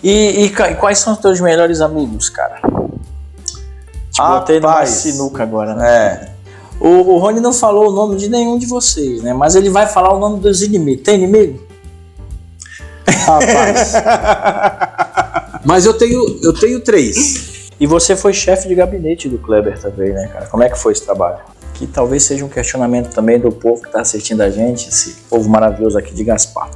E quais são os teus melhores amigos, cara? Te botei numa sinuca agora, né? O Rony não falou o nome de nenhum de vocês, né? Mas ele vai falar o nome dos inimigos. Tem inimigo? Rapaz. Mas eu tenho 3. E você foi chefe de gabinete do Kleber também, né, cara? Como é que foi esse trabalho? Que talvez seja um questionamento também do povo que está assistindo a gente, esse povo maravilhoso aqui de Gaspar.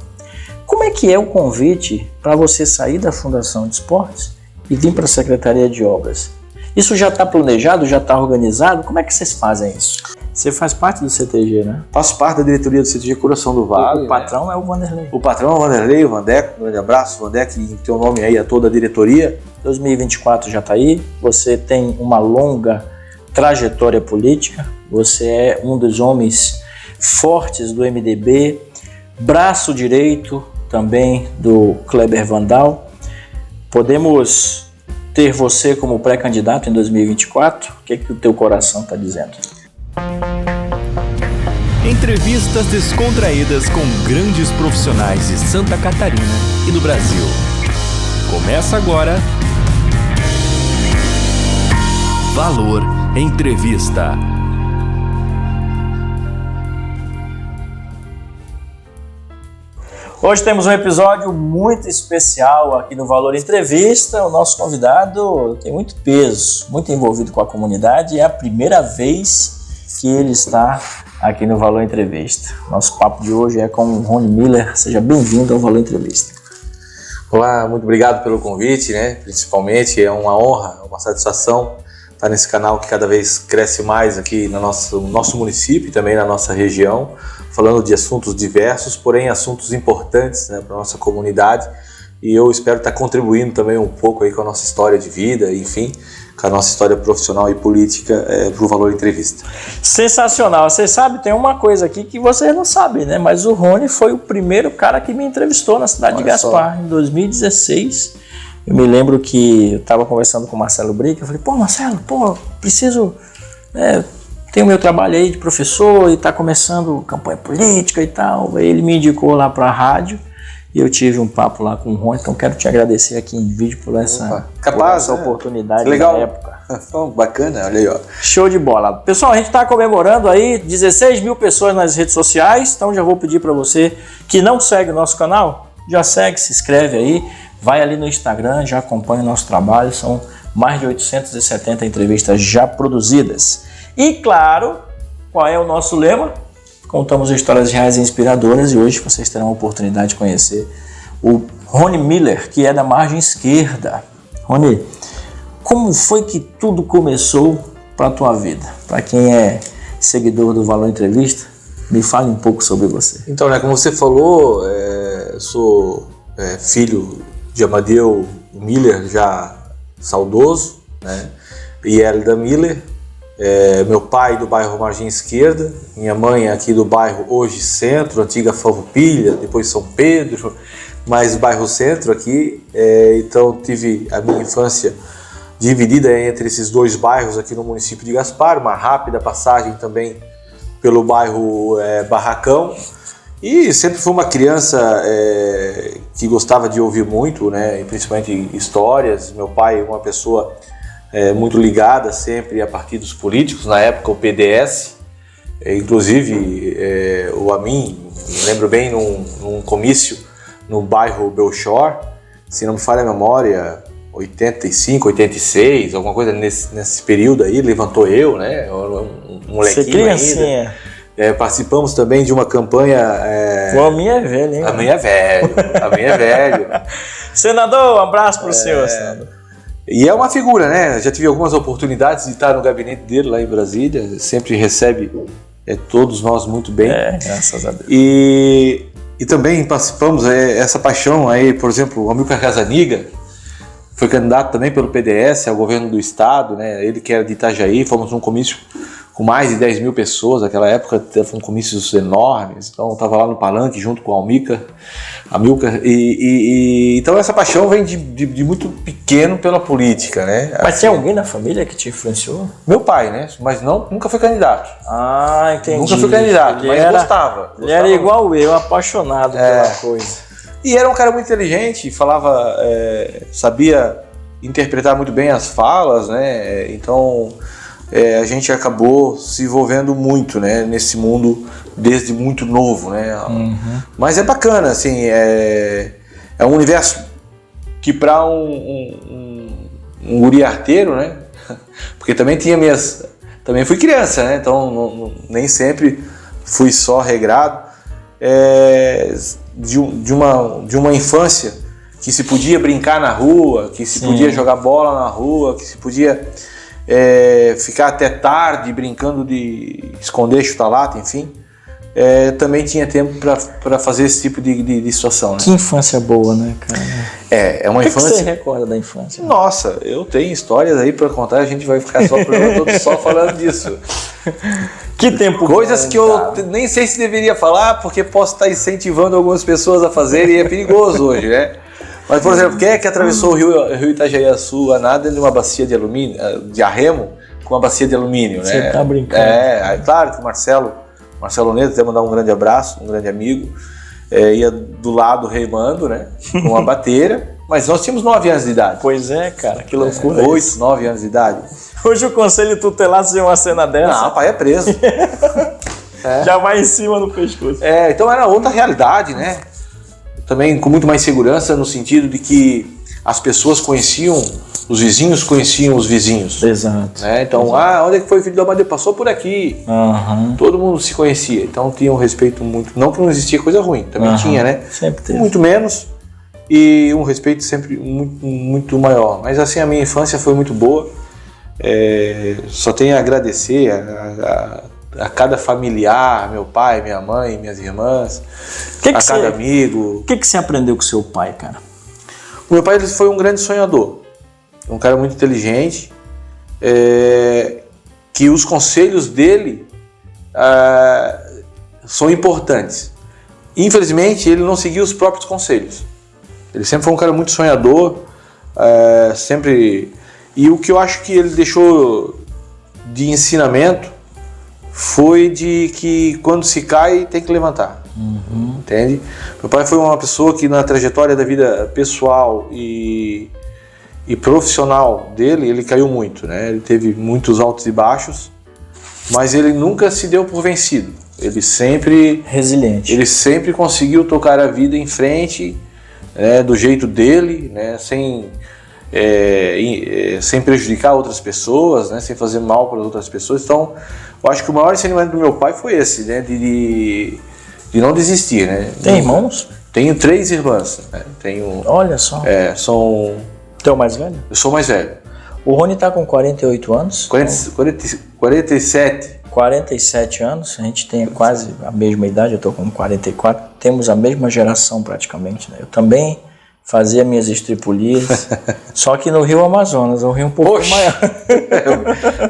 Como é que é o convite para você sair da Fundação de Esportes e vir para a Secretaria de Obras? Isso já está planejado, já está organizado? Como é que vocês fazem isso? Você faz parte do CTG, né? Faço parte da diretoria do CTG Coração do Vale. O patrão é o Vanderlei. O patrão é o Vanderlei, o Vandeco. Um grande abraço, Vandeco, que tem o nome aí a toda a diretoria. 2024 já está aí. Você tem uma longa trajetória política. Você é um dos homens fortes do MDB, braço direito também do Kleber Vandal. Podemos ter você como pré-candidato em 2024? O que o teu coração está dizendo? Entrevistas descontraídas com grandes profissionais de Santa Catarina e do Brasil. Começa agora Valor Entrevista. Hoje temos um episódio muito especial aqui no Valor Entrevista. O nosso convidado tem muito peso, muito envolvido com a comunidade e é a primeira vez que ele está aqui no Valor Entrevista. Nosso papo de hoje é com o Rony Miller. Seja bem-vindo ao Valor Entrevista. Olá, muito obrigado pelo convite, né? Principalmente é uma honra, uma satisfação estar nesse canal que cada vez cresce mais aqui no nosso município e também na nossa região, falando de assuntos diversos, porém assuntos importantes, né, para a nossa comunidade, e eu espero estar contribuindo também um pouco aí com a nossa história de vida, enfim, com a nossa história profissional e política para o Valor Entrevista. Sensacional. Você sabe, tem uma coisa aqui que vocês não sabem, né? Mas o Rony foi o primeiro cara que me entrevistou na cidade de Gaspar, em 2016. Eu me lembro que eu estava conversando com o Marcelo Brica, eu falei, Marcelo, preciso... Tem o meu trabalho aí de professor e está começando campanha política e tal. Aí ele me indicou lá para a rádio e eu tive um papo lá com o Rony. Então quero te agradecer aqui em vídeo por essa oportunidade legal. Da época. Bacana, olha aí, ó. Show de bola. Pessoal, a gente está comemorando aí 16 mil pessoas nas redes sociais. Então já vou pedir para você que não segue o nosso canal, já segue, se inscreve aí. Vai ali no Instagram, já acompanha o nosso trabalho. São mais de 870 entrevistas já produzidas. E claro, qual é o nosso lema? Contamos histórias reais e inspiradoras e hoje vocês terão a oportunidade de conhecer o Rony Miller, que é da margem esquerda. Rony, como foi que tudo começou para a tua vida? Para quem é seguidor do Valor Entrevista, me fale um pouco sobre você. Então, né, como você falou, sou filho de Amadeu Miller, já saudoso, né, e Elida Miller. Meu pai do bairro Margem Esquerda, minha mãe aqui do bairro hoje Centro, antiga Farroupilha, depois São Pedro, mais bairro Centro aqui. Então tive a minha infância dividida entre esses dois bairros aqui no município de Gaspar, uma rápida passagem também pelo bairro Barracão. E sempre fui uma criança que gostava de ouvir muito, né, principalmente histórias. Meu pai, uma pessoa muito ligada sempre a partidos políticos, na época o PDS, inclusive o Amin, me lembro bem num comício no bairro Belchor, se não me falha a memória, 85, 86, alguma coisa nesse período aí, levantou eu, né, um molequinho ainda. Participamos também de uma campanha... O Amin é velho, hein? Amin é velho. Senador, um abraço para o senhor, senador. E é uma figura, né? Já tive algumas oportunidades de estar no gabinete dele lá em Brasília, sempre recebe todos nós muito bem. Graças a Deus. E também participamos, essa paixão aí, por exemplo, o Amilcar Casaniga foi candidato também pelo PDS ao governo do estado, né? Ele que era de Itajaí, fomos num comício com mais de 10 mil pessoas, naquela época foram comícios enormes, então eu estava lá no palanque junto com a Amilcar, então essa paixão vem de muito pequeno pela política, né? Mas tem alguém na família que te influenciou? Meu pai, né? Mas nunca foi candidato. Ah, entendi. Nunca fui candidato, mas gostava. Ele era igual eu, apaixonado pela coisa. E era um cara muito inteligente, falava, sabia interpretar muito bem as falas, né? Então a gente acabou se envolvendo muito, né? Nesse mundo desde muito novo, né? Mas é bacana, assim, é um universo que para um guri arteiro, né? Porque também também fui criança, né? Então nem sempre fui só regrado. De uma infância que se podia brincar na rua, que se podia jogar bola na rua, que se podia ficar até tarde brincando de esconder chuta-lata, enfim. Também tinha tempo para fazer esse tipo de situação, né? Que infância boa, né, cara? É uma infância... O que você recorda da infância? Nossa, eu tenho histórias aí para contar, a gente vai ficar só o programa todo só falando disso. Que tempo Coisas bom, que eu cara. nem sei se deveria falar, porque posso estar incentivando algumas pessoas a fazerem e é perigoso hoje, né? Mas, por exemplo, quem é que atravessou o rio Itajaí-Açu a nada de uma bacia de alumínio, de arremo, com uma bacia de alumínio, né? Você tá brincando. Claro que o Marcelo Neto, até mandar um grande abraço, um grande amigo, ia do lado remando, né? Com uma bateira, mas nós tínhamos 9 anos de idade. Pois é, cara, que loucura. 8, 9 anos de idade. Hoje o conselho tutelar se vê uma cena dessa. Não, pai é preso. Já vai em cima do pescoço. Então era outra realidade, né? Também com muito mais segurança no sentido de que as pessoas conheciam, os vizinhos conheciam os vizinhos. Exato. Né? Então, onde é que foi o filho do Amadeu? Passou por aqui. Todo mundo se conhecia. Então tinha um respeito muito... Não que não existia coisa ruim, também tinha, né? Sempre teve. Muito menos. E um respeito sempre muito, muito maior. Mas assim, a minha infância foi muito boa. Só tenho a agradecer a cada familiar, meu pai, minha mãe, minhas irmãs, cada amigo. O que você aprendeu com seu pai, cara? O meu pai ele foi um grande sonhador, um cara muito inteligente, que os conselhos dele são importantes. Infelizmente, ele não seguiu os próprios conselhos. Ele sempre foi um cara muito sonhador, sempre... E o que eu acho que ele deixou de ensinamento foi de que quando se cai tem que levantar. Entende? Meu pai foi uma pessoa que na trajetória da vida pessoal e profissional dele, ele caiu muito, né? Ele teve muitos altos e baixos, mas ele nunca se deu por vencido. Ele sempre... Resiliente. Ele sempre conseguiu tocar a vida em frente, do jeito dele, né? Sem prejudicar outras pessoas, né? Sem fazer mal para outras pessoas. Então, eu acho que o maior ensinamento do meu pai foi esse, né? De não desistir, né? Tem irmãos? Tenho 3 irmãs, né? Olha só. Teu mais velho? Eu sou mais velho. O Rony tá com 48 anos. 47. 47 anos, a gente tem quase a mesma idade, eu tô com 44. Temos a mesma geração praticamente, né? Eu também fazia minhas estripulias, só que no Rio Amazonas, um rio um pouco maior.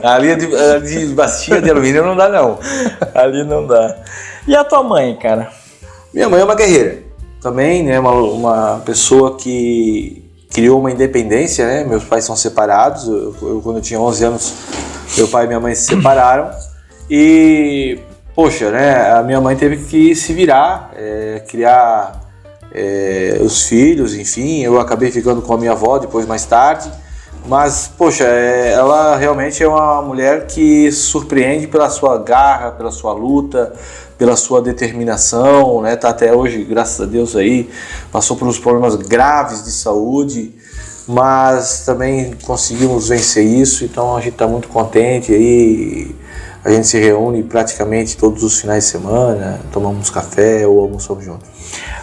Ali de bacia de alumínio não dá, não. Ali não dá. E a tua mãe, cara? Minha mãe é uma guerreira. Também, né, uma pessoa que criou uma independência, né? Meus pais são separados. Quando eu tinha 11 anos, meu pai e minha mãe se separaram. E, poxa, né? A minha mãe teve que se virar, criar... os filhos, enfim, eu acabei ficando com a minha avó depois mais tarde, mas poxa, ela realmente é uma mulher que surpreende pela sua garra, pela sua luta, pela sua determinação, né? Tá até hoje, graças a Deus aí, passou por uns problemas graves de saúde, mas também conseguimos vencer isso, então a gente tá muito contente aí. A gente se reúne praticamente todos os finais de semana, tomamos café ou almoçamos juntos.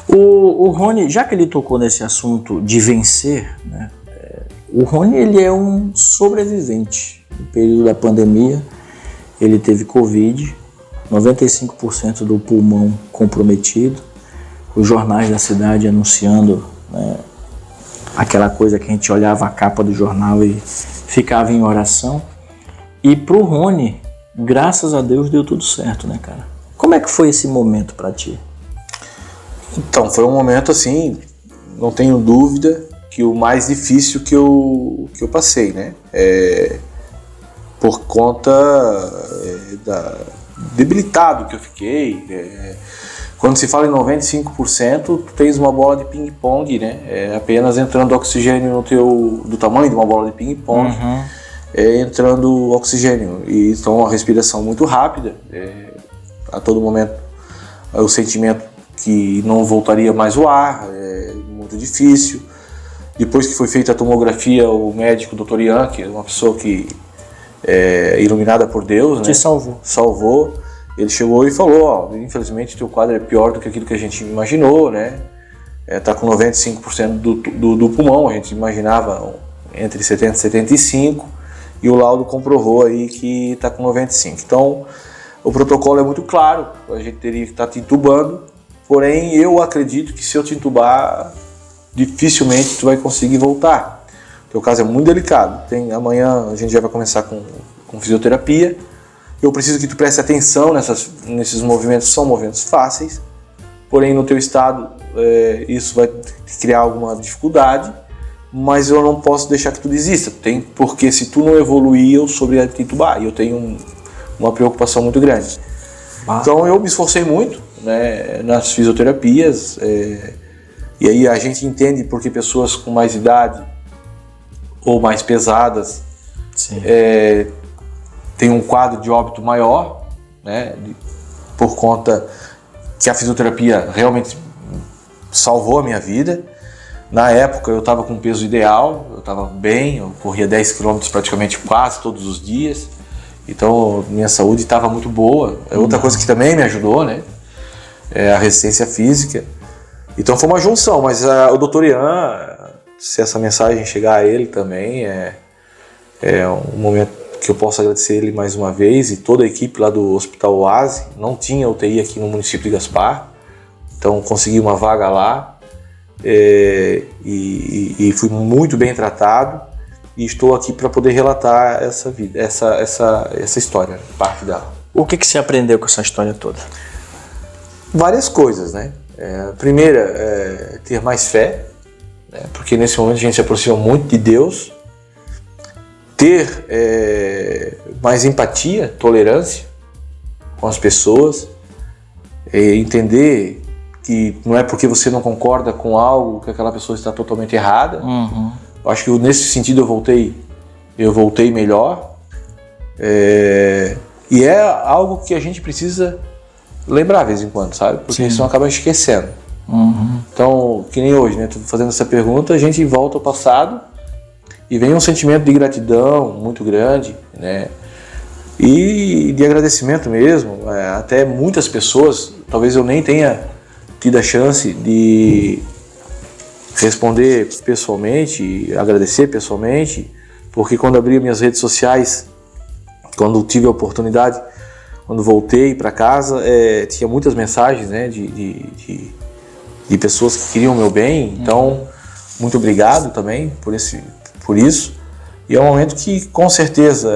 O Rony, já que ele tocou nesse assunto de vencer, né, o Rony ele é um sobrevivente. No período da pandemia, ele teve Covid, 95% do pulmão comprometido, os jornais da cidade anunciando, né, aquela coisa que a gente olhava a capa do jornal e ficava em oração. E pro Rony, graças a Deus, deu tudo certo, né, cara? Como é que foi esse momento para ti? Então, foi um momento assim, não tenho dúvida, que o mais difícil que eu passei, né? Por conta da debilitado que eu fiquei, Quando se fala em 95%, tu tens uma bola de ping-pong, né? É apenas entrando oxigênio do tamanho de uma bola de ping-pong, entrando oxigênio. E então uma respiração muito rápida, a todo momento o sentimento que não voltaria mais o ar, é muito difícil. Depois que foi feita a tomografia, o médico Dr. Ian, que é uma pessoa que é iluminada por Deus, Te né? salvou. Ele chegou e falou, ó, infelizmente teu quadro é pior do que aquilo que a gente imaginou, né? Tá com 95% do pulmão, a gente imaginava entre 70% e 75%, e o laudo comprovou aí que tá com 95%. Então, o protocolo é muito claro, a gente teria que estar te entubando, porém eu acredito que se eu te entubar, dificilmente tu vai conseguir voltar. O teu caso é muito delicado. Amanhã a gente já vai começar com fisioterapia. Eu preciso que tu preste atenção nesses movimentos, são movimentos fáceis, porém no teu estado isso vai te criar alguma dificuldade, mas eu não posso deixar que tu desista, porque se tu não evoluir eu sobre a te entubar, e eu tenho uma preocupação muito grande. Então eu me esforcei muito, né, nas fisioterapias, e aí a gente entende porque pessoas com mais idade ou mais pesadas tem um quadro de óbito maior, né, por conta que a fisioterapia realmente salvou a minha vida. Na época eu estava com o peso ideal, eu estava bem, eu corria 10 km praticamente quase todos os dias, então minha saúde estava muito boa. Outra coisa que também me ajudou, né, é a resistência física. Então foi uma junção, mas o Dr. Ian, se essa mensagem chegar a ele também, é um momento que eu posso agradecer ele mais uma vez, e toda a equipe lá do Hospital Oase. Não tinha UTI aqui no município de Gaspar, então consegui uma vaga lá, e fui muito bem tratado, e estou aqui para poder relatar essa vida, essa história, parte dela. O que você aprendeu com essa história toda? Várias coisas, né? A primeira é ter mais fé, né? Porque nesse momento a gente se aproxima muito de Deus. Ter mais empatia, tolerância com as pessoas, entender que não é porque você não concorda com algo que aquela pessoa está totalmente errada. Eu acho que nesse sentido eu voltei melhor, e é algo que a gente precisa lembrar de vez em quando, sabe? Porque senão acaba esquecendo. Então, que nem hoje, né? Tô fazendo essa pergunta, a gente volta ao passado e vem um sentimento de gratidão muito grande, né? E de agradecimento mesmo. Até muitas pessoas, talvez eu nem tenha tido a chance de responder pessoalmente, agradecer pessoalmente, porque quando abri minhas redes sociais, quando tive a oportunidade, quando voltei para casa, tinha muitas mensagens, né, de pessoas que queriam o meu bem. Então, muito obrigado também por isso. E é um momento que, com certeza,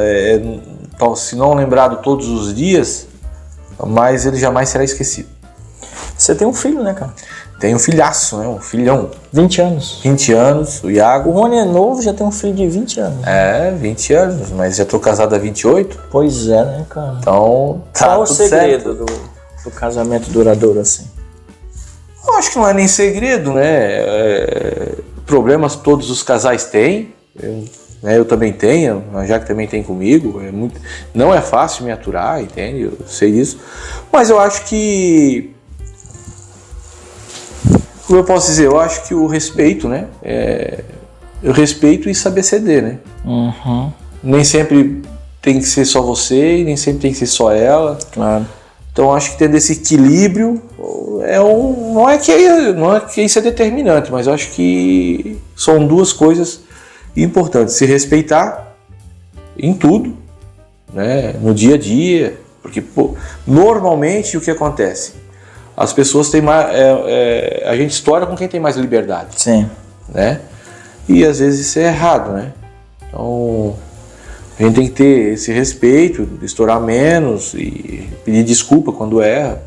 se não lembrado todos os dias, mas ele jamais será esquecido. Você tem um filho, né, cara? Tem um filhaço, né? Um filhão. 20 anos. 20 anos, o Iago. O Rony é novo, já tem um filho de 20 anos. 20 anos, mas já tô casado há 28. Pois é, né, cara? Então, tá. Qual o segredo do casamento duradouro assim? Eu acho que não é nem segredo, né? Problemas todos os casais têm. Eu também tenho, a Jaque também tem comigo. Não é fácil me aturar, entende? Eu sei disso. Mas eu acho que... Como eu posso dizer? Eu acho que o respeito, né? Eu respeito e saber ceder, né? Nem sempre tem que ser só você e nem sempre tem que ser só ela. Claro. Então eu acho que tendo esse equilíbrio não é que isso é determinante, mas eu acho que são duas coisas importantes: se respeitar em tudo, né, no dia a dia, porque normalmente o que acontece? As pessoas têm mais, a gente estoura com quem tem mais liberdade. Sim. Né? E às vezes isso é errado, né? Então a gente tem que ter esse respeito, estourar menos e pedir desculpa quando erra.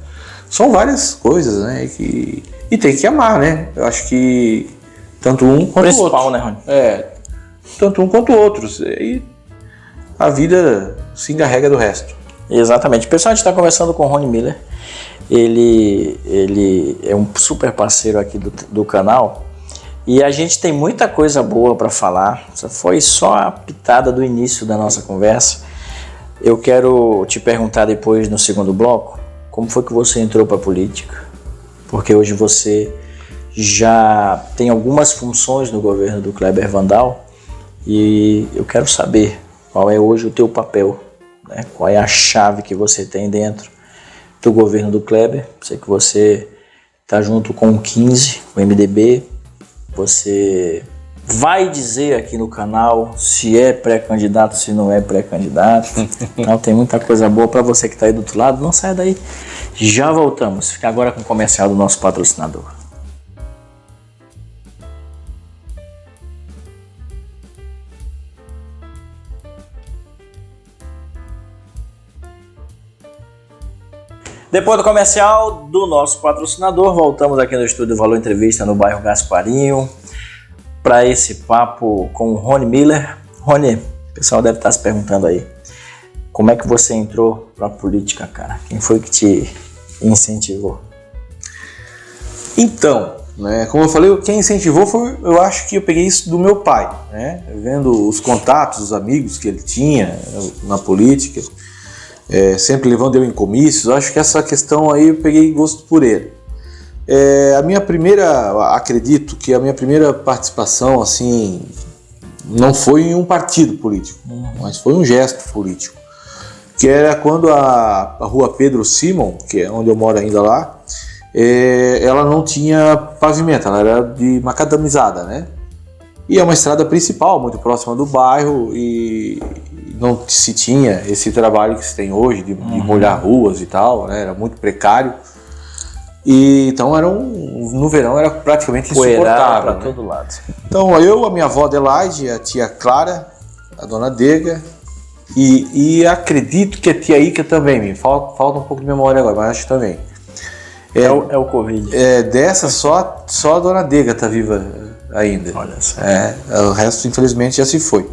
São várias coisas, né? E tem que amar, né? Eu acho que tanto um quanto o outro. Né, Rony? Tanto um quanto outros. E a vida se encarrega do resto. Exatamente. Pessoal, a gente está conversando com o Rony Miller. ele é um super parceiro aqui do canal e a gente tem muita coisa boa para falar. Essa foi só a pitada do início da nossa conversa. Eu quero te perguntar depois, no segundo bloco, como foi que você entrou para a política, porque hoje você já tem algumas funções no governo do Kleber Vandal e eu quero saber qual é hoje o teu papel, né? Qual é a chave que você tem dentro do governo do Kleber. Sei que você está junto com o 15, o MDB, você vai dizer aqui no canal se é pré-candidato, se não é pré-candidato. Então tem muita coisa boa para você que está aí do outro lado. Não saia daí, já voltamos. Fica agora com o comercial do nosso patrocinador. Depois do comercial do nosso patrocinador, voltamos aqui no estúdio Valor Entrevista no bairro Gasparinho para esse papo com o Rony Miller. Rony, o pessoal deve estar se perguntando aí, como é que você entrou para a política, cara? Quem foi que te incentivou? Então, né, como eu falei, quem incentivou foi, eu acho que eu peguei isso do meu pai, né? Vendo os contatos, os amigos que ele tinha na política, sempre levando eu em comícios. Eu acho que essa questão aí eu peguei gosto por ele. Acredito que a minha primeira participação, assim, não foi em um partido político, mas foi um gesto político, que era quando a rua Pedro Simon, que é onde eu moro ainda lá, ela não tinha pavimento, ela era de macadamizada, né? E é uma estrada principal, muito próxima do bairro, e não se tinha esse trabalho que se tem hoje de molhar ruas e tal, né? Era muito precário. E então no verão era praticamente insuportável para né? todo lado. Então eu, a minha avó Adelaide, a tia Clara, a dona Dega e acredito que a tia Ica também, falta um pouco de memória agora, mas acho que também. É o Covid. Dessa só a dona Dega tá viva ainda. Olha só. O resto infelizmente já se foi.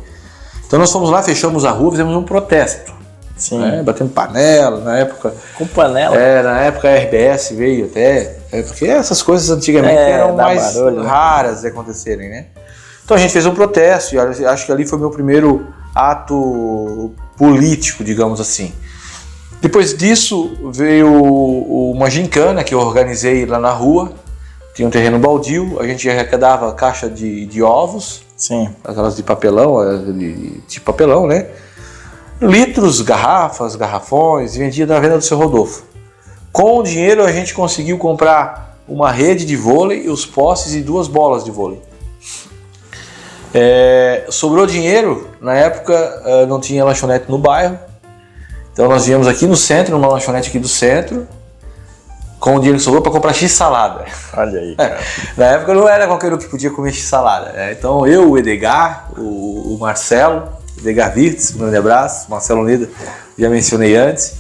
Então nós fomos lá, fechamos a rua, fizemos um protesto. Sim. Batendo panela, na época... Com panela? Na época a RBS veio até... porque essas coisas antigamente eram mais barulho, raras de acontecerem, né? Então a gente fez um protesto e acho que ali foi meu primeiro ato político, digamos assim. Depois disso veio uma gincana que eu organizei lá na rua. Tinha um terreno baldio, a gente arrecadava caixa de ovos. Sim. Aquelas de papelão, de papelão, né? Litros, garrafas, garrafões, e vendia na venda do Seu Rodolfo. Com o dinheiro a gente conseguiu comprar uma rede de vôlei, os postes e 2 bolas de vôlei. Sobrou dinheiro, na época não tinha lanchonete no bairro, então nós viemos aqui no centro, numa lanchonete aqui do centro, com o dinheiro que sobrou para comprar x-salada. Olha aí. Na época não era qualquer um que podia comer x-salada. Então eu, o Edgar, o Marcelo, Edgar Virtes, um grande abraço, Marcelo Nida, já mencionei antes.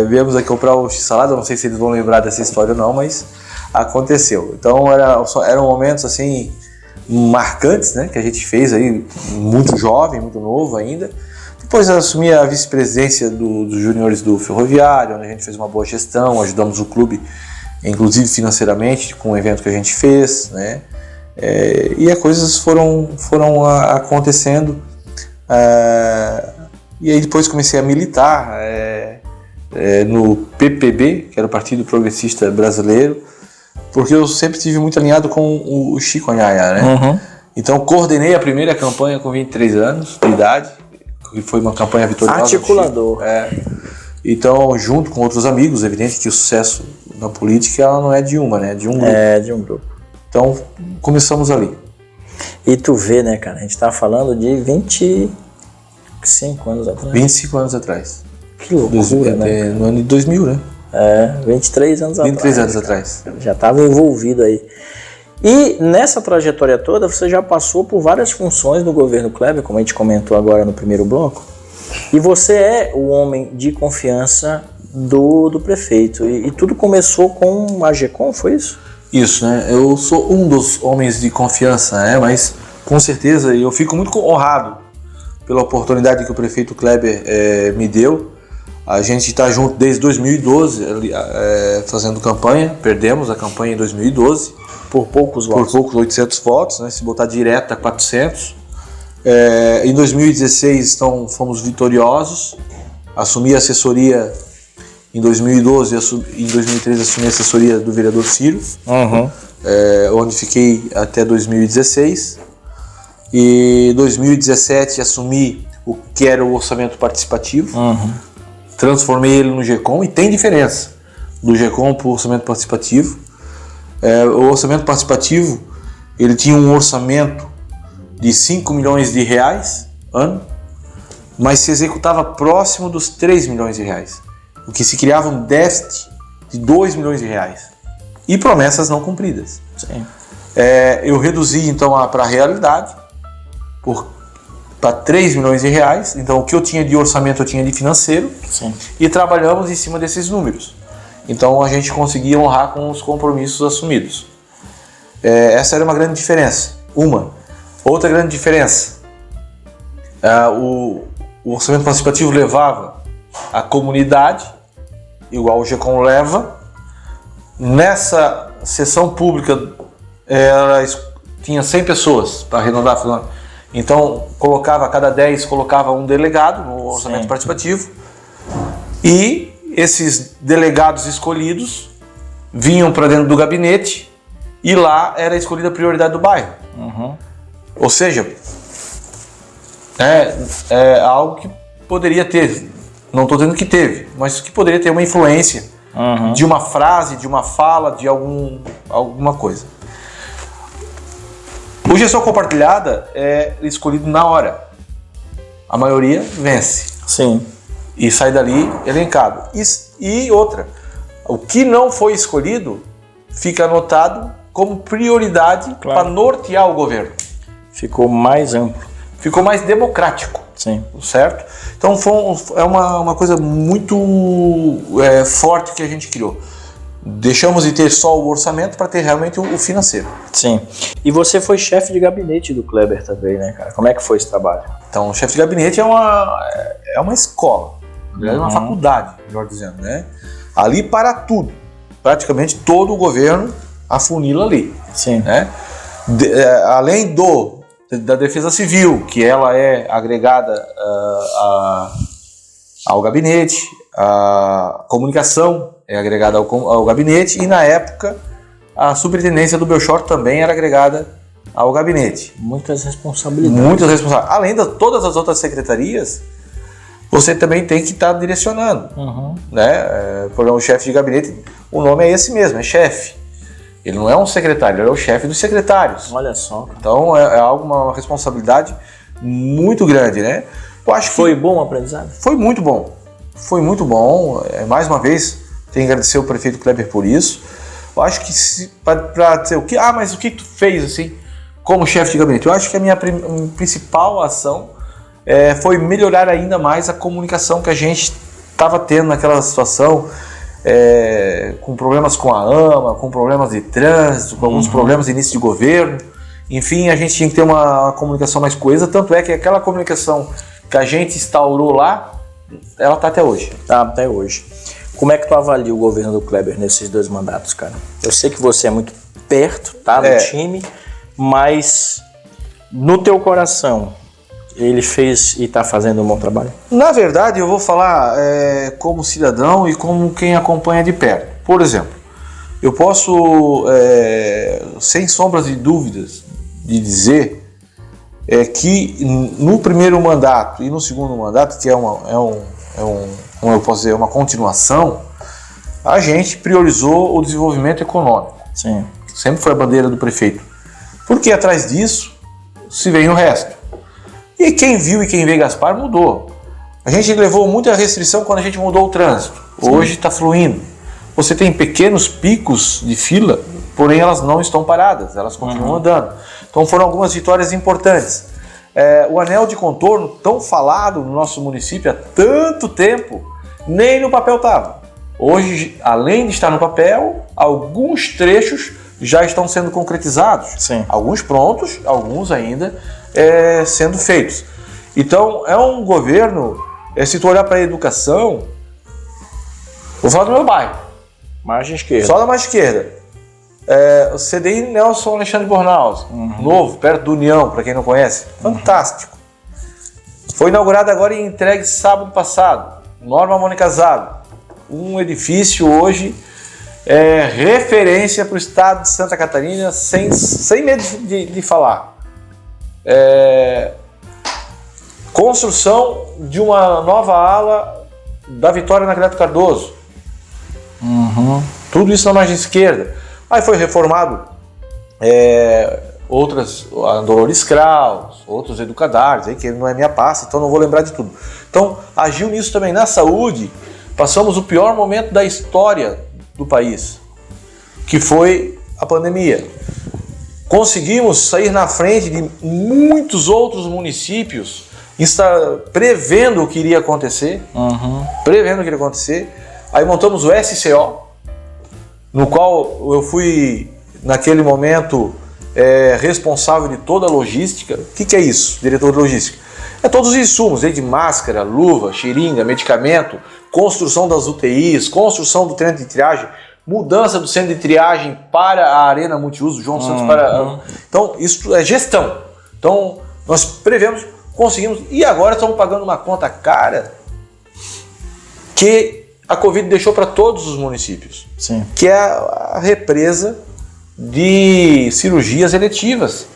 Viemos aqui comprar o x-salada, não sei se eles vão lembrar dessa história ou não, mas aconteceu. Então eram momentos assim marcantes, né, que a gente fez aí, muito jovem, muito novo ainda. Depois eu assumi a vice-presidência dos juniores do Ferroviário, onde a gente fez uma boa gestão, ajudamos o clube, inclusive financeiramente, com o evento que a gente fez, né? E as coisas foram acontecendo. E aí depois comecei a militar no PPB, que era o Partido Progressista Brasileiro, porque eu sempre estive muito alinhado com o Chico Anhaia, né? Uhum. Então coordenei a primeira campanha com 23 anos de idade, que foi uma campanha vitoriosa. Articulador. Então, junto com outros amigos, evidente que o sucesso na política ela não é de uma, né? De um grupo. De um grupo. Então, começamos ali. E tu vê, né, cara, a gente tá falando de 25 anos atrás. 25 anos atrás. Que loucura, né? No ano de 2000, né? 23 anos 23 anos atrás. Já estava envolvido aí. E nessa trajetória toda, você já passou por várias funções no governo Kleber, como a gente comentou agora no primeiro bloco, e você é o homem de confiança do prefeito. E tudo começou com a GECOM, foi isso? Isso, né? Eu sou um dos homens de confiança, né? Mas com certeza eu fico muito honrado pela oportunidade que o prefeito Kleber me deu. A gente está junto desde 2012, fazendo campanha. Perdemos a campanha em 2012. Por poucos votos. Por poucos, 800 votos, né? Se botar direto a 400. Em 2016 fomos vitoriosos. Assumi a assessoria em 2012, em 2013 assumi a assessoria do vereador Ciro, onde fiquei até 2016. E em 2017 assumi o que era o orçamento participativo. Transformei ele no GECOM, e tem diferença do GECOM para o orçamento participativo. O orçamento participativo, ele tinha um orçamento de 5 milhões de reais ano, mas se executava próximo dos 3 milhões de reais, o que se criava um déficit de 2 milhões de reais e promessas não cumpridas. Sim. Eu reduzi então para a realidade para 3 milhões de reais. Então o que eu tinha de orçamento eu tinha de financeiro. Sim. E trabalhamos em cima desses números. Então a gente conseguia honrar com os compromissos assumidos. Essa era uma grande diferença. Outra grande diferença, o orçamento participativo levava a comunidade, igual o GECOM leva. Nessa sessão pública tinha 100 pessoas, para arredondar. Então a cada 10 colocava um delegado no orçamento participativo, e esses delegados escolhidos vinham para dentro do gabinete, e lá era escolhida a prioridade do bairro. Ou seja, é algo que poderia ter, não estou dizendo que teve, mas que poderia ter uma influência de uma frase, de uma fala, de alguma coisa. O gestão compartilhada é escolhido na hora. A maioria vence. Sim. E sai dali elencado. E outra, o que não foi escolhido fica anotado como prioridade para nortear o governo. Ficou mais amplo. Ficou mais democrático. Sim. Certo? Então é uma coisa muito forte que a gente criou. Deixamos de ter só o orçamento para ter realmente o financeiro. Sim. E você foi chefe de gabinete do Kleber também, né, cara? Como é que foi esse trabalho? Então, o chefe de gabinete é uma escola, é uma faculdade, melhor dizendo, né? Ali para tudo. Praticamente todo o governo afunila ali. Sim. Né? Além da Defesa Civil, que ela é agregada ao gabinete, a comunicação é agregada ao gabinete, e na época a superintendência do Belchor também era agregada ao gabinete. Muitas responsabilidades. Muitas responsabilidades. Além de todas as outras secretarias, você também tem que estar direcionando. Né? Por exemplo, o chefe de gabinete, o nome é esse mesmo, é chefe. Ele não é um secretário, ele é o chefe dos secretários. Olha só. Então é uma responsabilidade muito grande, né? Eu acho que foi bom o aprendizado? Foi muito bom. Foi muito bom. Mais uma vez, tenho que agradecer o prefeito Kleber por isso. Eu acho que para dizer o que, mas o que tu fez assim como chefe de gabinete? Eu acho que a minha principal ação foi melhorar ainda mais a comunicação que a gente estava tendo naquela situação, com problemas com a AMA, com problemas de trânsito, com alguns problemas de início de governo. Enfim, a gente tinha que ter uma comunicação mais coesa, tanto é que aquela comunicação que a gente instaurou lá, ela está até hoje. Tá até hoje. Como é que tu avalia o governo do Kleber nesses 2 mandatos, cara? Eu sei que você é muito perto, tá, do time, mas no teu coração, ele fez e está fazendo um bom trabalho? Na verdade, eu vou falar como cidadão e como quem acompanha de perto. Por exemplo, eu posso, sem sombras de dúvidas, de dizer que no primeiro mandato e no segundo mandato, que como eu posso dizer, uma continuação, a gente priorizou o desenvolvimento econômico. Sim. Sempre foi a bandeira do prefeito. Porque atrás disso se vem o resto. E quem viu e quem vê Gaspar mudou. A gente levou muita restrição quando a gente mudou o trânsito. Sim. Hoje está fluindo. Você tem pequenos picos de fila, porém elas não estão paradas, elas continuam andando. Então foram algumas vitórias importantes. O anel de contorno, tão falado no nosso município há tanto tempo, nem no papel estava. Hoje, além de estar no papel, alguns trechos já estão sendo concretizados. Sim. Alguns prontos, alguns ainda sendo feitos. Então, é um governo, se tu olhar para a educação, Vou falar do meu bairro. Margem esquerda. Só da margem esquerda. O CDI Nelson Alexandre Bornhaus, novo, perto do União, para quem não conhece. Fantástico. Foi inaugurado agora e entregue sábado passado. Norma Mônica Zago. Um edifício hoje referência para o estado de Santa Catarina, sem medo de falar. Construção de uma nova ala da Vitória Nagreto Cardoso. Tudo isso na margem esquerda. Aí foi reformado outras, a Dolores Kraus, outros educadores, aí, que não é minha pasta, então não vou lembrar de tudo. Então, agiu nisso também. Na saúde, passamos o pior momento da história do país, que foi a pandemia. Conseguimos sair na frente de muitos outros municípios, prevendo o que iria acontecer, Aí montamos o SCO, no qual eu fui, naquele momento, responsável de toda a logística. O que é isso, diretor de logística? É todos os insumos, desde máscara, luva, xeringa, medicamento, construção das UTIs, construção do centro de triagem, mudança do centro de triagem para a arena multiuso, João Santos para... Então, isso é gestão. Então, nós prevemos, conseguimos, e agora estamos pagando uma conta cara que a Covid deixou para todos os municípios. Sim. Que é a represa de cirurgias eletivas,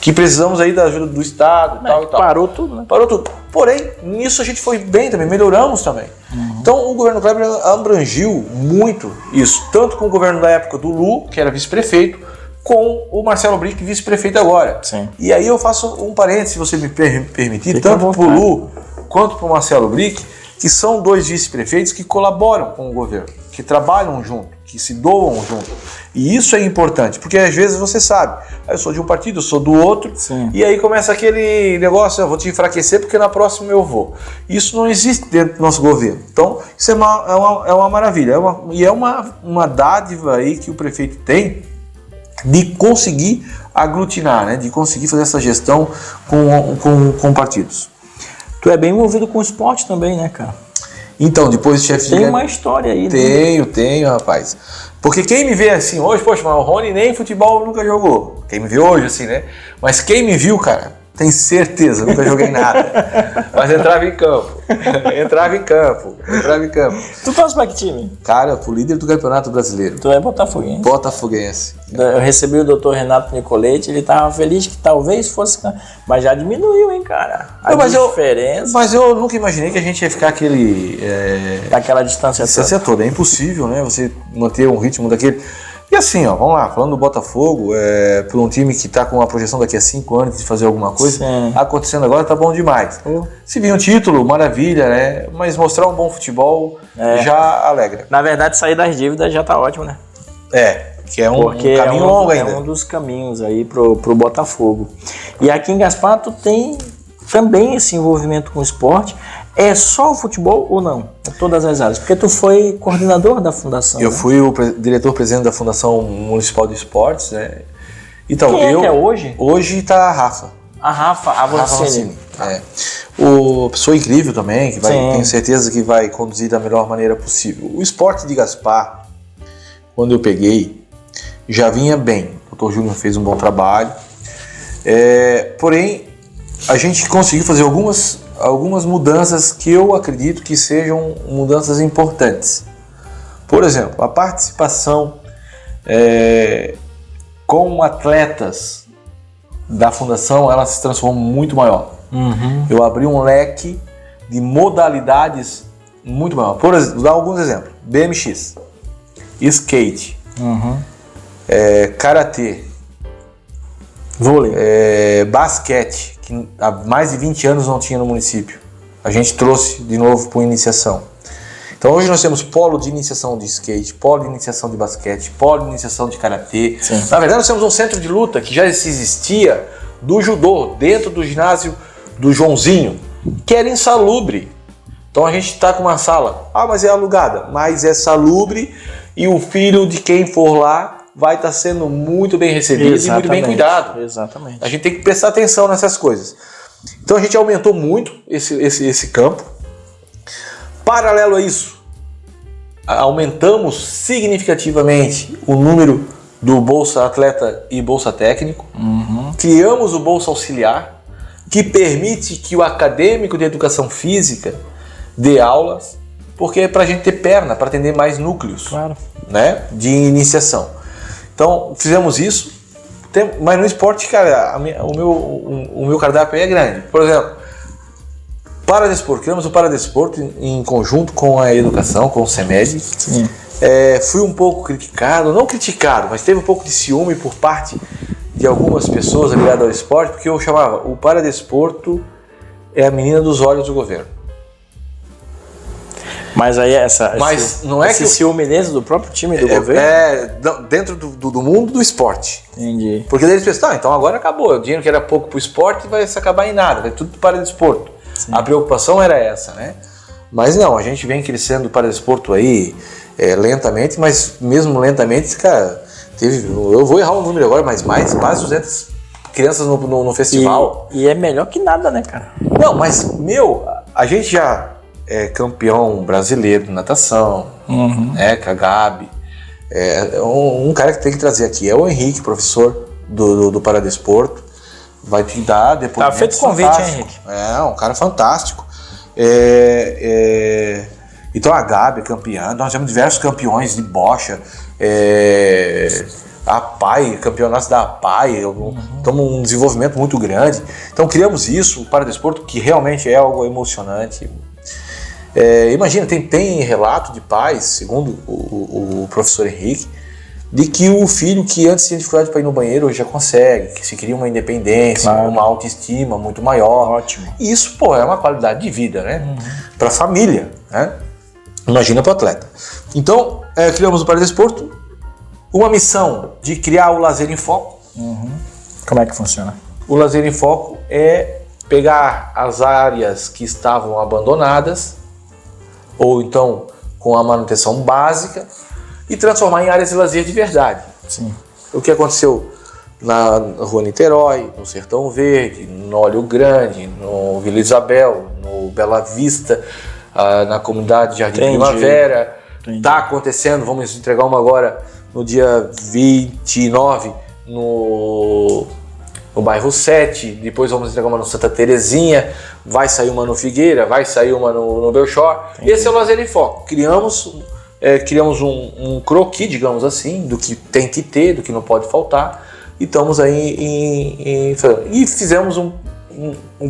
que precisamos aí da ajuda do Estado e tal. Parou tudo, né? Parou tudo. Porém, nisso a gente foi bem também, melhoramos também. Então, o governo Kleber abrangiu muito isso, tanto com o governo da época do Lu, que era vice-prefeito, com o Marcelo Brick, vice-prefeito agora. Sim. E aí eu faço um parênteses, se você me permitir, tanto para o Lu quanto para o Marcelo Brick, que são dois vice-prefeitos que colaboram com o governo, que trabalham junto, que se doam junto. E isso é importante, porque às vezes você sabe, eu sou de um partido, eu sou do outro, sim, e aí começa aquele negócio, eu vou te enfraquecer porque na próxima eu vou. Isso não existe dentro do nosso governo. Então, isso é uma maravilha, é uma dádiva aí que o prefeito tem de conseguir aglutinar, né, de conseguir fazer essa gestão com partidos. Tu é bem envolvido com o esporte também, né, cara? Então, depois de chefe de... Tem uma história aí, né? Tenho, rapaz. Porque quem me vê assim hoje, poxa, mas o Rony nem futebol nunca jogou. Quem me vê hoje, assim, né? Mas quem me viu, cara, tem certeza, nunca joguei nada. Mas entrava em campo. Entrava em campo. Tu torce pra que time? Cara, pro líder do Campeonato Brasileiro. Tu é botafoguense? Botafoguense. Eu recebi o Dr. Renato Nicoletti, ele tava feliz que talvez fosse... Mas já diminuiu, hein, cara? Diferença... Mas eu nunca imaginei que a gente ia ficar daquela distância toda. É impossível, né? Você manter um ritmo daquele... E assim, ó, vamos lá, falando do Botafogo, por um time que está com uma projeção daqui a 5 anos de fazer alguma coisa, acontecendo agora tá bom demais. Se vir um título, maravilha, né? Mas mostrar um bom futebol já alegra. Na verdade, sair das dívidas já tá ótimo, né? Que é um caminho longo ainda. É um dos caminhos aí pro Botafogo. E aqui em Gaspar, tu tem também esse envolvimento com o esporte. É só o futebol ou não? É todas as áreas? Porque tu foi coordenador da fundação. Eu fui o diretor-presidente da Fundação Municipal de Esportes, né? Então, quem é hoje? Hoje está a Rafa. A Rafa Avancini. Pessoa incrível também, que tenho certeza que vai conduzir da melhor maneira possível. O esporte de Gaspar, quando eu peguei, já vinha bem. O Dr. Júnior fez um bom trabalho. Porém, a gente conseguiu fazer algumas mudanças que eu acredito que sejam mudanças importantes. Por exemplo, a participação com atletas da fundação, ela se transformou muito maior. Eu abri um leque de modalidades muito maior. Por exemplo, vou dar alguns exemplos. BMX, skate, karatê, vôlei, basquete, que há mais de 20 anos não tinha no município. A gente trouxe de novo para iniciação. Então hoje nós temos polo de iniciação de skate, polo de iniciação de basquete, polo de iniciação de karatê. Na verdade nós temos um centro de luta que já existia do judô, dentro do ginásio do Joãozinho, que era insalubre. Então a gente está com uma sala, mas é alugada, mas é salubre e o filho de quem for lá vai estar sendo muito bem recebido e muito bem cuidado. Exatamente. A gente tem que prestar atenção nessas coisas. Então a gente aumentou muito esse campo. Paralelo a isso, aumentamos significativamente o número do Bolsa Atleta e Bolsa Técnico, criamos o Bolsa Auxiliar, que permite que o acadêmico de educação física dê aulas, porque é para a gente ter perna, para atender mais núcleos, Claro. né, de iniciação. Então, fizemos isso, mas no esporte, cara, o meu cardápio é grande. Por exemplo, Paradesporto, criamos o Paradesporto em conjunto com a educação, com o CEMED. Sim. Fui um pouco criticado, não criticado, mas teve um pouco de ciúme por parte de algumas pessoas ligadas ao esporte, porque eu chamava o Paradesporto é a menina dos olhos do governo. Mas aí Mas não é esse que ciúme mesmo do próprio time do governo? Dentro do mundo do esporte. Entendi. Porque daí eles pensam, então agora acabou, o dinheiro que era pouco para o esporte vai se acabar em nada, vai tudo para o desporto. Sim. A preocupação era essa, né? Mas não, a gente vem crescendo para o desporto aí lentamente, mas mesmo lentamente, cara, eu vou errar o número agora, mas quase 200 crianças no festival. E é melhor que nada, né, cara? Não, mas, a gente já é campeão brasileiro de natação, com a Gabi. Um cara que tem que trazer aqui é o Henrique, professor do Paradesporto. Vai te dar depois. Tá feito convite, hein, Henrique? Um cara fantástico. Então a Gabi é campeã, nós temos diversos campeões de bocha. A PAI, campeonatos da PAI, estamos um desenvolvimento muito grande. Então criamos isso, o Paradesporto, que realmente é algo emocionante. Imagina, tem relato de pais, segundo o professor Henrique, de que o filho que antes tinha dificuldade para ir no banheiro hoje já consegue, que se cria uma independência, claro, uma autoestima muito maior. Ótimo. E isso, é uma qualidade de vida, né? Para a família, né? Imagina para o atleta. Então, criamos o Paradesporto, uma missão de criar o Lazer em Foco. Como é que funciona? O Lazer em Foco é pegar as áreas que estavam abandonadas, ou então com a manutenção básica, e transformar em áreas de lazer de verdade. Sim. O que aconteceu na Rua Niterói, no Sertão Verde, no Olho Grande, no Vila Isabel, no Bela Vista, na comunidade Jardim Primavera. Está acontecendo, vamos entregar uma agora no dia 29 no bairro 7, depois vamos entregar uma no Santa Terezinha, vai sair uma no Figueira, vai sair uma no Belchor. Esse é o Lazer em Foco. Criamos um croquis, digamos assim, do que tem que ter, do que não pode faltar, e estamos aí e fizemos um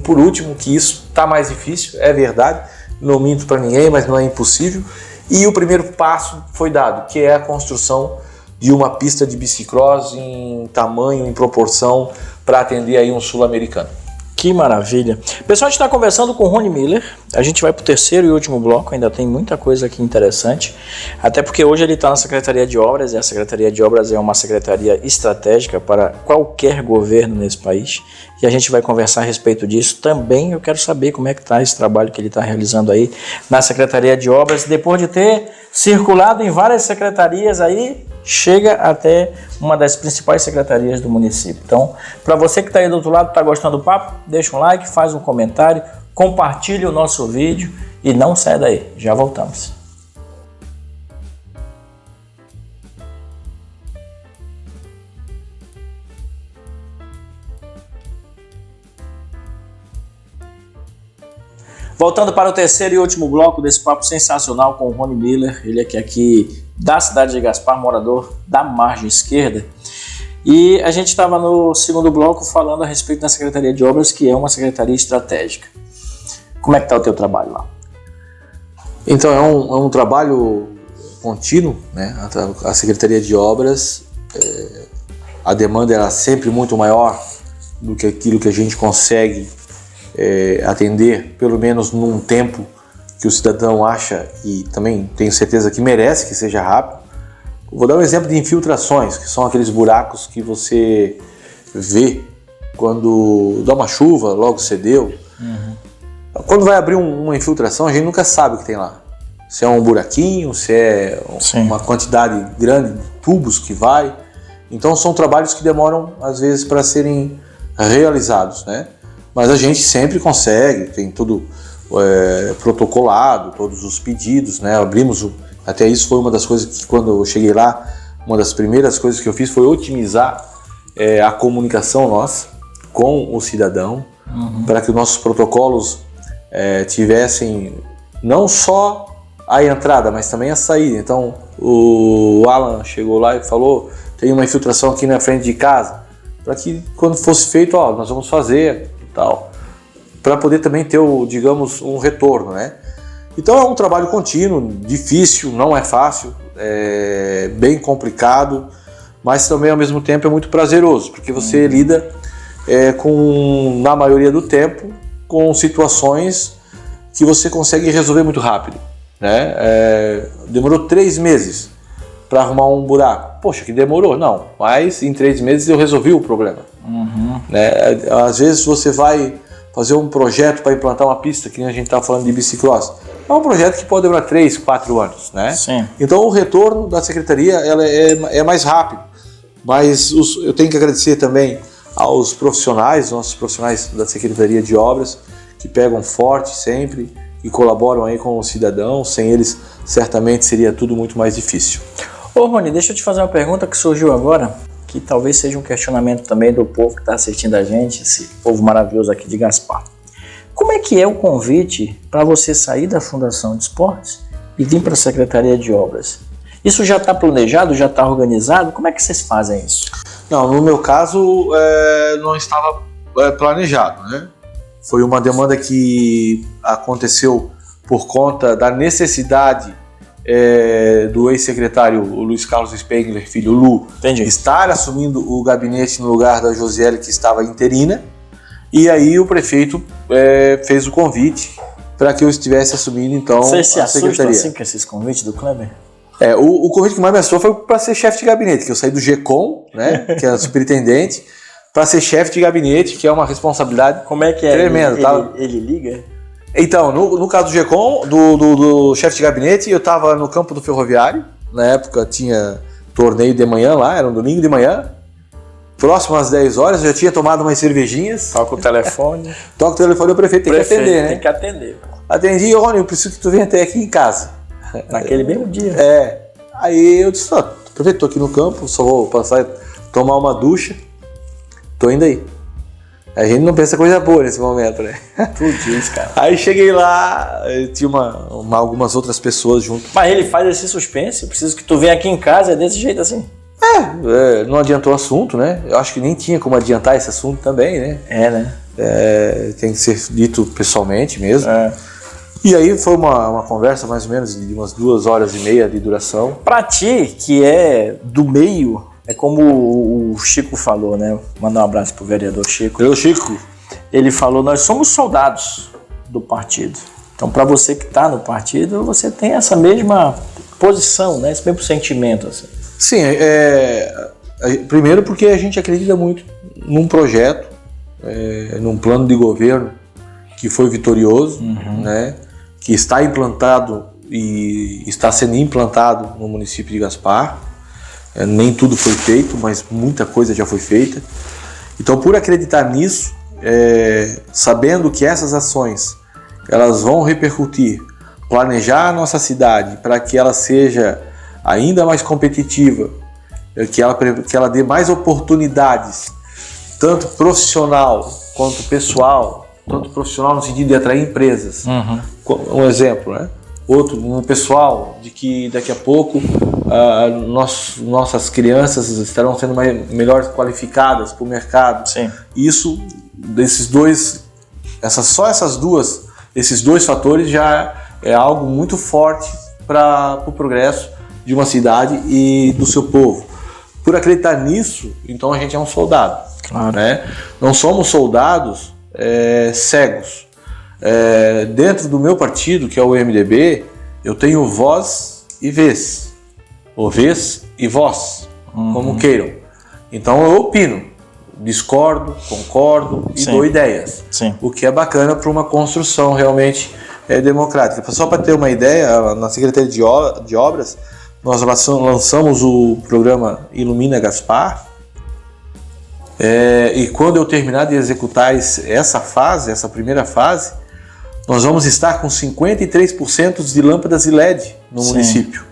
por último, que isso está mais difícil, é verdade, não minto para ninguém, mas não é impossível, e o primeiro passo foi dado, que é a construção de uma pista de bicicross em tamanho, em proporção, para atender aí um sul-americano. Que maravilha. Pessoal, a gente está conversando com o Rony Miller. A gente vai para o terceiro e último bloco, ainda tem muita coisa aqui interessante. Até porque hoje ele está na Secretaria de Obras, e a Secretaria de Obras é uma secretaria estratégica para qualquer governo nesse país. E a gente vai conversar a respeito disso também. Eu quero saber como é que está esse trabalho que ele está realizando aí na Secretaria de Obras. Depois de ter circulado em várias secretarias aí, chega até uma das principais secretarias do município. Então, para você que está aí do outro lado, está gostando do papo, deixa um like, faz um comentário, compartilhe o nosso vídeo e não sai daí. Já voltamos. Voltando para o terceiro e último bloco desse papo sensacional com o Rony Miller, ele é aqui da cidade de Gaspar, morador da margem esquerda. E a gente estava no segundo bloco falando a respeito da Secretaria de Obras, que é uma secretaria estratégica. Como é que está o teu trabalho lá? Então, é um trabalho contínuo, né? A Secretaria de Obras, a demanda era sempre muito maior do que aquilo que a gente consegue atender, pelo menos num tempo que o cidadão acha, e também tenho certeza que merece que seja rápido. Vou dar um exemplo de infiltrações, que são aqueles buracos que você vê quando dá uma chuva, logo cedeu. Quando vai abrir uma infiltração, a gente nunca sabe o que tem lá. Se é um buraquinho, se é uma quantidade grande de tubos que vai. Então são trabalhos que demoram, às vezes, para serem realizados, né? Mas a gente sempre consegue, tem tudo protocolado, todos os pedidos, né? Até isso foi uma das coisas que, quando eu cheguei lá, uma das primeiras coisas que eu fiz foi otimizar a comunicação nossa com o cidadão, para que os nossos protocolos tivessem não só a entrada, mas também a saída. Então, o Alan chegou lá e falou, tem uma infiltração aqui na frente de casa, para que quando fosse feito, nós vamos fazer e tal, para poder também ter, digamos, um retorno, né? Então é um trabalho contínuo, difícil, não é fácil, é bem complicado, mas também ao mesmo tempo é muito prazeroso, porque você lida na maioria do tempo, com situações que você consegue resolver muito rápido, né? Demorou 3 meses para arrumar um buraco. Poxa, que demorou? Não, mas em 3 meses eu resolvi o problema. Né? Às vezes você vai fazer um projeto para implantar uma pista, que nem a gente estava falando de bicicross. É um projeto que pode demorar 3, 4 anos, né? Sim. Então o retorno da secretaria é mais rápido, mas eu tenho que agradecer também aos profissionais, nossos profissionais da Secretaria de Obras, que pegam forte sempre e colaboram aí com o cidadão. Sem eles, certamente seria tudo muito mais difícil. Ô Rony, deixa eu te fazer uma pergunta que surgiu agora, que talvez seja um questionamento também do povo que está assistindo a gente, esse povo maravilhoso aqui de Gaspar. Como é que é o convite para você sair da Fundação de Esportes e vir para a Secretaria de Obras? Isso já está planejado, já está organizado? Como é que vocês fazem isso? Não, no meu caso não estava planejado, né? Foi uma demanda que aconteceu por conta da necessidade do ex-secretário Luiz Carlos Spengler, filho Lu, estar assumindo o gabinete no lugar da Josiele, que estava interina. E aí o prefeito fez o convite para que eu estivesse assumindo então Você se a assusta secretaria. assim com esses convites do Kleber? O convite que mais me assustou foi para ser chefe de gabinete, que eu saí do GECOM, né, que era superintendente, para ser chefe de gabinete, que é uma responsabilidade Como é que é? tremenda. Ele liga? Então, no caso do GECOM, do chefe de gabinete, eu estava no campo do Ferroviário. Na época tinha torneio de manhã lá, era um domingo de manhã. Próximo às 10 horas, eu já tinha tomado umas cervejinhas. Toca o telefone. Toca o telefone, o prefeito tem que atender, né? Tem que atender. Atendi, Rony, eu preciso que tu venha até aqui em casa. Naquele mesmo dia. Aí eu disse, prefeito, tô aqui no campo, só vou passar e tomar uma ducha. Tô indo aí. A gente não pensa coisa boa nesse momento, né? Tu diz, cara. Aí cheguei lá, tinha algumas outras pessoas junto. Mas ele faz esse suspense, eu preciso que tu venha aqui em casa, é desse jeito assim? Não adiantou o assunto, né? Eu acho que nem tinha como adiantar esse assunto também, né? Né? Tem que ser dito pessoalmente mesmo. E aí foi uma conversa mais ou menos de umas 2h30 de duração. Pra ti, que é do meio, é como o Chico falou, né? Mandar um abraço pro vereador Chico. Eu, Chico. Ele falou, nós somos soldados do partido. Então, para você que está no partido, você tem essa mesma posição, né? Esse mesmo sentimento, assim. Sim, primeiro porque a gente acredita muito num projeto, num plano de governo que foi vitorioso, né? Que está implantado e está sendo implantado no município de Gaspar. Nem tudo foi feito, mas muita coisa já foi feita. Então, por acreditar nisso, sabendo que essas ações elas vão repercutir, planejar a nossa cidade para que ela seja ainda mais competitiva, que ela dê mais oportunidades, tanto profissional quanto pessoal, tanto profissional no sentido de atrair empresas. Um exemplo, né? Outro, no pessoal, de que daqui a pouco nossas crianças estarão sendo melhor qualificadas para o mercado. Sim. Isso, esses dois fatores já é algo muito forte para o progresso de uma cidade e do seu povo. Por acreditar nisso, então a gente é um soldado. Claro. Né? Não somos soldados cegos. Dentro do meu partido, que é o MDB, eu tenho voz e vez. Ou vez e voz, como queiram. Então eu opino, discordo, concordo e dou ideias. Sim. O que é bacana para uma construção realmente democrática. Só para ter uma ideia, na Secretaria de Obras, nós lançamos o programa Ilumina Gaspar. E quando eu terminar de executar essa primeira fase, nós vamos estar com 53% de lâmpadas de LED no município.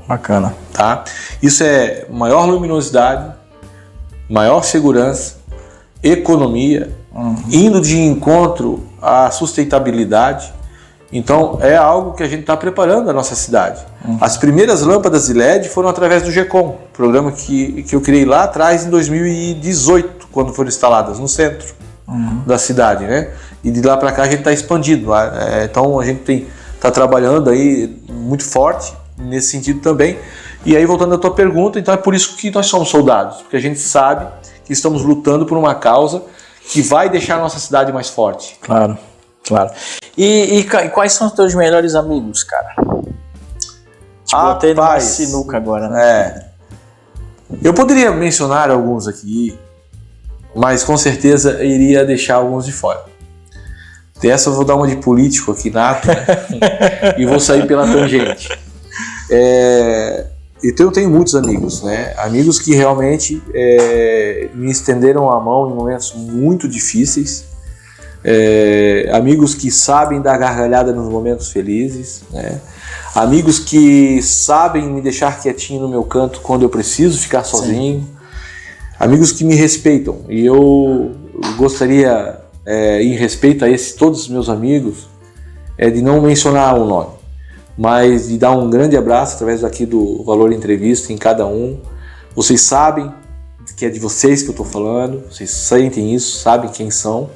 Bacana. Tá? Isso é maior luminosidade, maior segurança, economia, indo de encontro à sustentabilidade. Então é algo que a gente está preparando a nossa cidade. As primeiras lâmpadas de LED foram através do GECOM, programa que eu criei lá atrás em 2018, quando foram instaladas no centro da cidade, né? E de lá para cá a gente está expandindo. Então a gente está trabalhando aí muito forte nesse sentido também. E aí, voltando à tua pergunta, então é por isso que nós somos soldados, porque a gente sabe que estamos lutando por uma causa que vai deixar a nossa cidade mais forte. Claro, claro. E quais são os teus melhores amigos, cara? Botei numa sinuca agora, né? Eu poderia mencionar alguns aqui, mas com certeza iria deixar alguns de fora. Dessa eu vou dar uma de político aqui nato, né? E vou sair pela tangente. Então eu tenho muitos amigos, né? Amigos que realmente me estenderam a mão em momentos muito difíceis, amigos que sabem dar gargalhada nos momentos felizes, né? Amigos que sabem me deixar quietinho no meu canto quando eu preciso ficar sozinho. Sim. Amigos que me respeitam, e eu gostaria, em respeito a todos os meus amigos, de não mencionar o nome, mas de dar um grande abraço através daqui do Valor Entrevista em cada um. Vocês sabem que é de vocês que eu estou falando, vocês sentem isso, sabem quem são.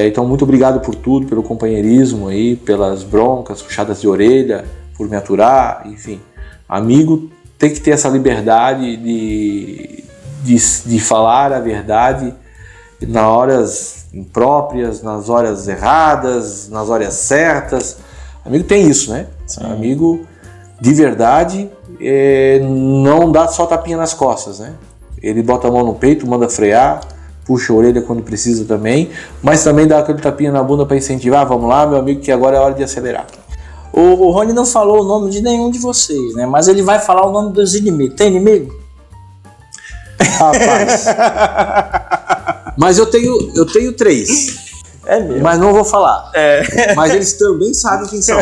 Então muito obrigado por tudo, pelo companheirismo aí, pelas broncas, puxadas de orelha, por me aturar, enfim. Amigo tem que ter essa liberdade de falar a verdade nas horas impróprias, nas horas erradas, nas horas certas. Amigo tem isso, né? Sim. Amigo de verdade não dá só tapinha nas costas, né? Ele bota a mão no peito, manda frear, puxa a orelha quando precisa também, mas também dá aquele tapinha na bunda para incentivar. Vamos lá, meu amigo, que agora é hora de acelerar. O Rony não falou o nome de nenhum de vocês, né? Mas ele vai falar o nome dos inimigos. Tem inimigo? Rapaz. Mas eu tenho 3. É mesmo. Mas não vou falar. Mas eles também sabem quem são.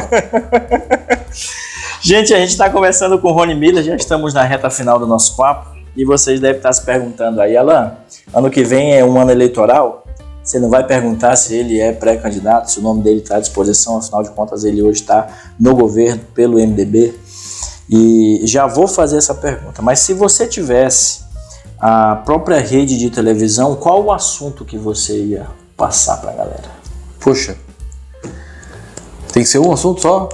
Gente, a gente está conversando com o Rony Miller, já estamos na reta final do nosso papo. E vocês devem estar se perguntando aí, Alan, ano que vem é um ano eleitoral, você não vai perguntar se ele é pré-candidato, se o nome dele está à disposição, afinal de contas ele hoje está no governo pelo MDB. E já vou fazer essa pergunta, mas se você tivesse a própria rede de televisão, qual o assunto que você ia passar para a galera? Poxa, tem que ser um assunto só?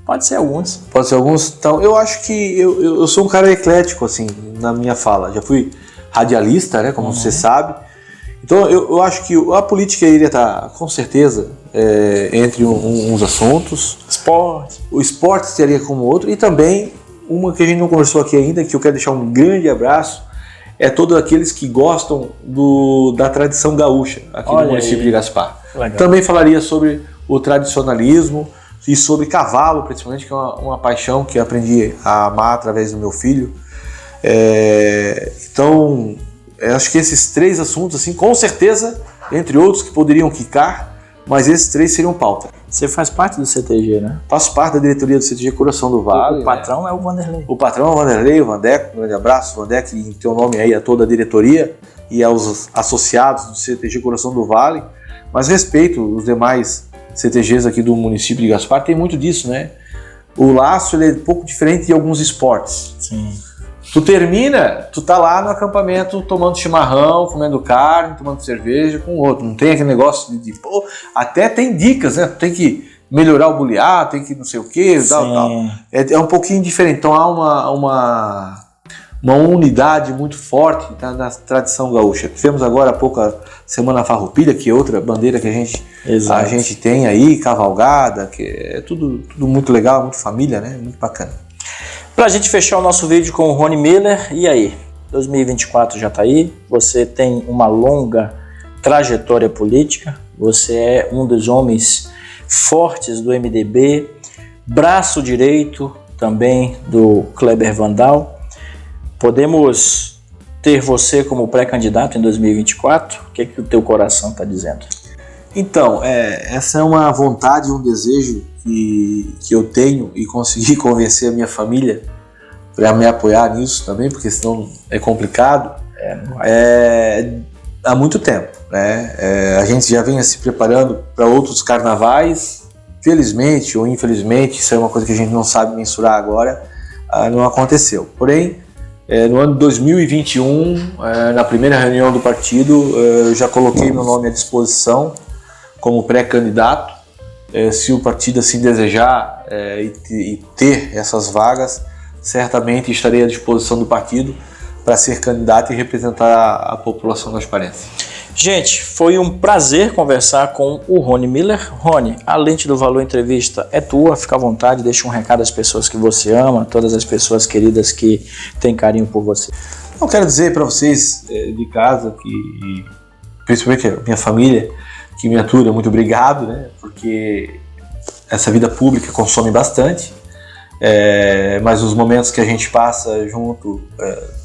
Pode ser alguns. Pode ser alguns. Então, eu acho que eu sou um cara eclético, assim, na minha fala. Já fui radialista, né, como você sabe. Então, eu acho que a política iria estar, com certeza, entre uns assuntos. Esporte. O esporte seria como outro. E também, uma que a gente não conversou aqui ainda, que eu quero deixar um grande abraço, é todos aqueles que gostam da tradição gaúcha aqui no município de Gaspar. Legal. Também falaria sobre o tradicionalismo e sobre cavalo, principalmente, que é uma paixão que eu aprendi a amar através do meu filho. Então, acho que esses 3 assuntos, assim, com certeza, entre outros que poderiam quicar, mas esses 3 seriam pauta. Você faz parte do CTG, né? Faço parte da diretoria do CTG Coração do Vale. O patrão é o Vanderlei. O patrão é o Vanderlei, o Vandeco. Um grande abraço, Vandeco, e em teu nome aí a toda a diretoria e aos associados do CTG Coração do Vale. Mas respeito os demais CTGs aqui do município de Gaspar, tem muito disso, né? O laço ele é um pouco diferente de alguns esportes. Sim. Tu termina, tu tá lá no acampamento tomando chimarrão, comendo carne, tomando cerveja com o outro. Não tem aquele negócio de pô, até tem dicas, né? Tu tem que melhorar o bulear, tem que não sei o que, tal. É um pouquinho diferente. Então há uma unidade muito forte na tradição gaúcha. Tivemos agora há pouco a Semana Farroupilha, que é outra bandeira que a gente tem aí, cavalgada, que é tudo muito legal, muito família, né? Muito bacana. Pra gente fechar o nosso vídeo com o Rony Miller, e aí? 2024 já tá aí, você tem uma longa trajetória política, você é um dos homens fortes do MDB, braço direito também do Kleber Vandal. Podemos ter você como pré-candidato em 2024? O que o teu coração está dizendo? Então, essa é uma vontade, um desejo que eu tenho e consegui convencer a minha família para me apoiar nisso também, porque senão é complicado, há muito tempo, né? A gente já vinha se preparando para outros carnavais, felizmente ou infelizmente, isso é uma coisa que a gente não sabe mensurar agora, não aconteceu. Porém, no ano de 2021, na primeira reunião do partido, eu já coloquei meu nome à disposição como pré-candidato. Se o partido assim desejar e ter essas vagas, certamente estarei à disposição do partido para ser candidato e representar a população gasparense. Gente, foi um prazer conversar com o Rony Miller. Rony, a Lente do Valor entrevista é tua, fica à vontade, deixa um recado às pessoas que você ama, todas as pessoas queridas que têm carinho por você. Eu quero dizer para vocês de casa, que principalmente a minha família, que me atura, muito obrigado, né? Porque essa vida pública consome bastante, mas os momentos que a gente passa junto,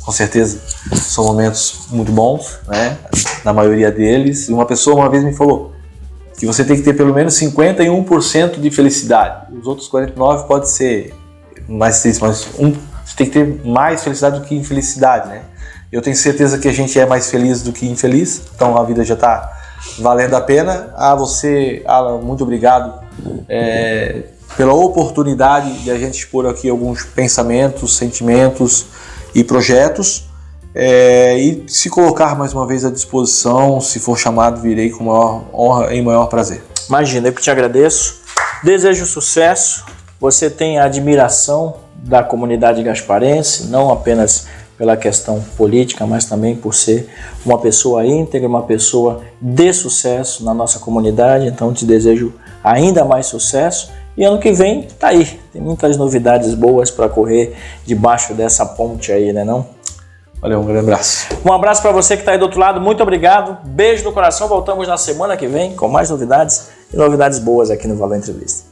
com certeza, são momentos muito bons, né? Na maioria deles. E uma pessoa uma vez me falou que você tem que ter pelo menos 51% de felicidade. Os outros 49% pode ser mais triste, mas você tem que ter mais felicidade do que infelicidade, né? Eu tenho certeza que a gente é mais feliz do que infeliz, então a vida já está valendo a pena. A você, Alan, muito obrigado pela oportunidade de a gente expor aqui alguns pensamentos, sentimentos e projetos, e se colocar mais uma vez à disposição, se for chamado, virei com maior honra e maior prazer. Imagina, eu que te agradeço, desejo sucesso, você tem a admiração da comunidade gasparense, não apenas pela questão política, mas também por ser uma pessoa íntegra, uma pessoa de sucesso na nossa comunidade. Então te desejo ainda mais sucesso e ano que vem tá aí, tem muitas novidades boas para correr debaixo dessa ponte aí, né não? Valeu, um grande abraço. Um abraço para você que está aí do outro lado, muito obrigado, beijo no coração, voltamos na semana que vem com mais novidades e novidades boas aqui no Valor Entrevista.